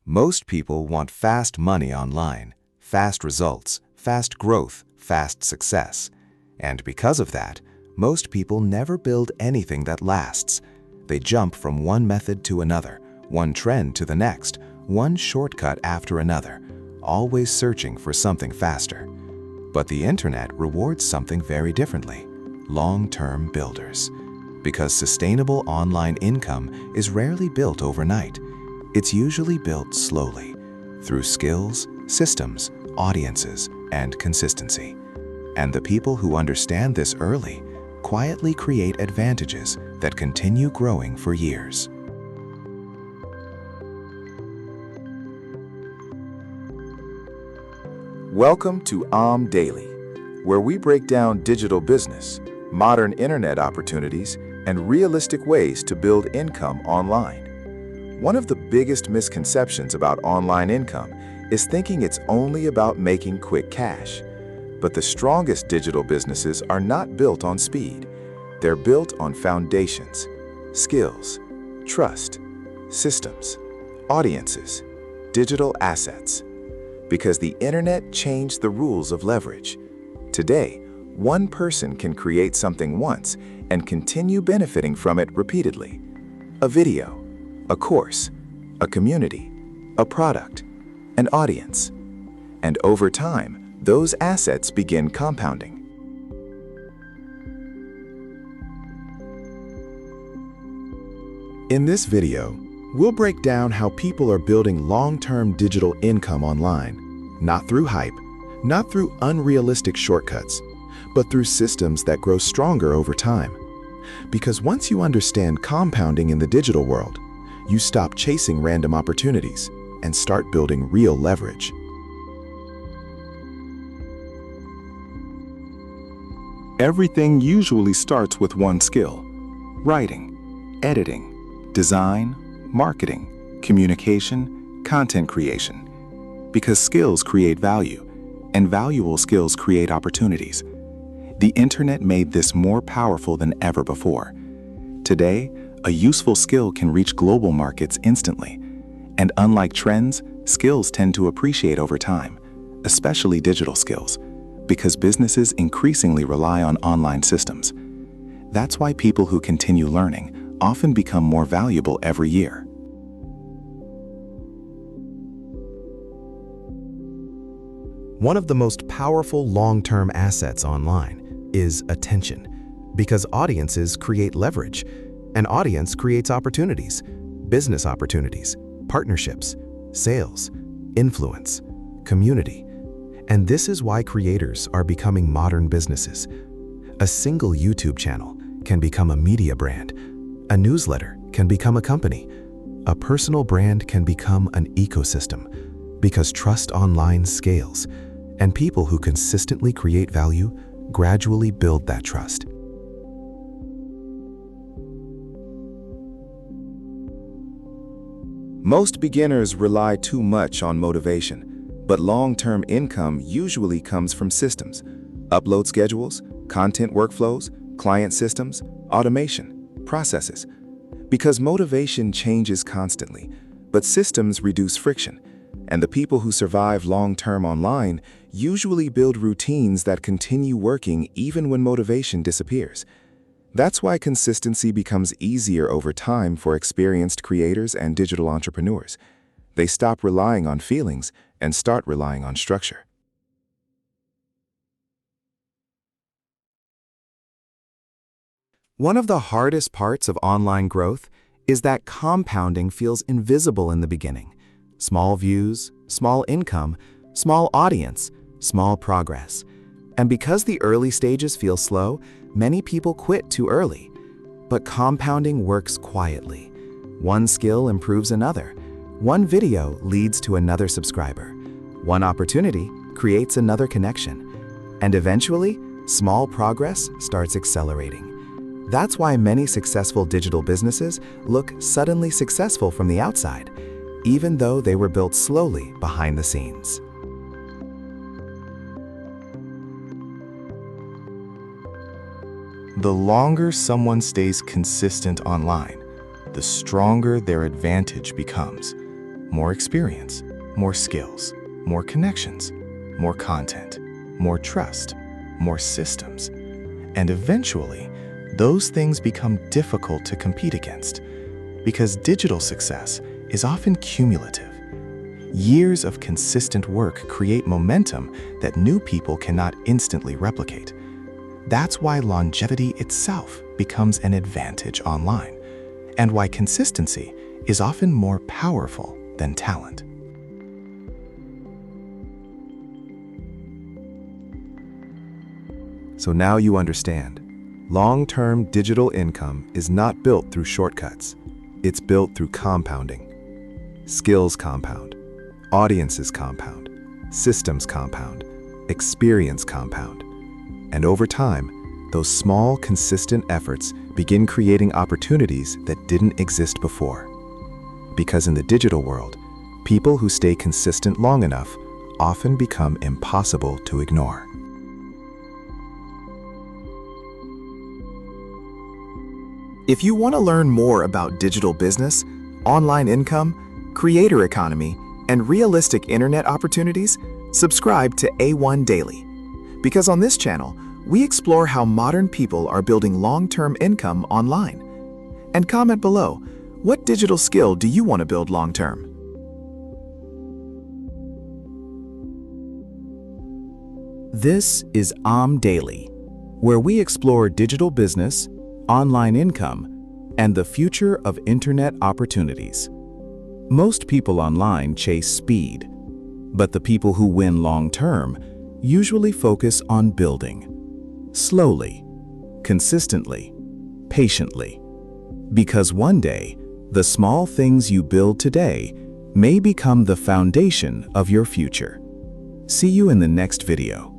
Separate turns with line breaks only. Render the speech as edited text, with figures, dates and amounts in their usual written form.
Most people want fast money online, fast results, fast growth, fast success. And because of that, most people never build anything that lasts. They jump from one method to another, one trend to the next, one shortcut after another, always searching for something faster. But the internet rewards something very differently: long-term builders. Because sustainable online income is rarely built overnight. It's usually built slowly, through skills, systems, audiences, and consistency. And the people who understand this early quietly create advantages that continue growing for years.
Welcome to Daily, where we break down digital business, modern internet opportunities, and realistic ways to build income online. One of the biggest misconceptions about online income is thinking it's only about making quick cash. But the strongest digital businesses are not built on speed. They're built on foundations, skills, trust, systems, audiences, digital assets. Because the internet changed the rules of leverage. Today, one person can create something once and continue benefiting from it repeatedly. A video, a course, a community, a product, an audience. And over time, those assets begin compounding.
In this video, we'll break down how people are building long-term digital income online, not through hype, not through unrealistic shortcuts, but through systems that grow stronger over time. Because once you understand compounding in the digital world, you stop chasing random opportunities and start building real leverage.
Everything usually starts with one skill: writing, editing, design, marketing, communication, content creation. Because skills create value, and valuable skills create opportunities. The internet made this more powerful than ever before. Today, a useful skill can reach global markets instantly. And unlike trends, skills tend to appreciate over time, especially digital skills, because businesses increasingly rely on online systems. That's why people who continue learning often become more valuable every year.
One of the most powerful long-term assets online is attention, because audiences create leverage. An audience creates opportunities, business opportunities, partnerships, sales, influence, community. And this is why creators are becoming modern businesses. A single YouTube channel can become a media brand. A newsletter can become a company. A personal brand can become an ecosystem, because trust online scales, and people who consistently create value gradually build that trust.
Most beginners rely too much on motivation, but long-term income usually comes from systems: upload schedules, content workflows, client systems, automation, processes. Because motivation changes constantly, but systems reduce friction. And the people who survive long-term online usually build routines that continue working even when motivation disappears. That's why consistency becomes easier over time for experienced creators and digital entrepreneurs. They stop relying on feelings and start relying on structure.
One of the hardest parts of online growth is that compounding feels invisible in the beginning. Small views, small income, small audience, small progress. And because the early stages feel slow, many people quit too early. But compounding works quietly. One skill improves another. One video leads to another subscriber. One opportunity creates another connection. And eventually, small progress starts accelerating. That's why many successful digital businesses look suddenly successful from the outside, even though they were built slowly behind the scenes.
The longer someone stays consistent online, the stronger their advantage becomes.
more experience, more skills, more connections, more content, more trust, more systems. And eventually, those things become difficult to compete against because digital success is often cumulative. Years of consistent work create momentum that new people cannot instantly replicate. That's why longevity itself becomes an advantage online, and why consistency is often more powerful than talent.
So now you understand. Long-term digital income is not built through shortcuts. It's built through compounding. Skills compound, audiences compound, systems compound, experience compound. And over time, those small, consistent efforts begin creating opportunities that didn't exist before. Because in the digital world, people who stay consistent long enough often become impossible to ignore.
If you want to learn more about digital business, online income, creator economy, and realistic internet opportunities, subscribe to A1 Daily. Because on this channel, we explore how modern people are building long-term income online. And comment below, what digital skill do you want to build long-term? This is Daily, where we explore digital business, online income, and the future of internet opportunities. Most people online chase speed, but the people who win long-term usually focus on building slowly, consistently, patiently. Because one day, the small things you build today may become the foundation of your future. See you in the next video.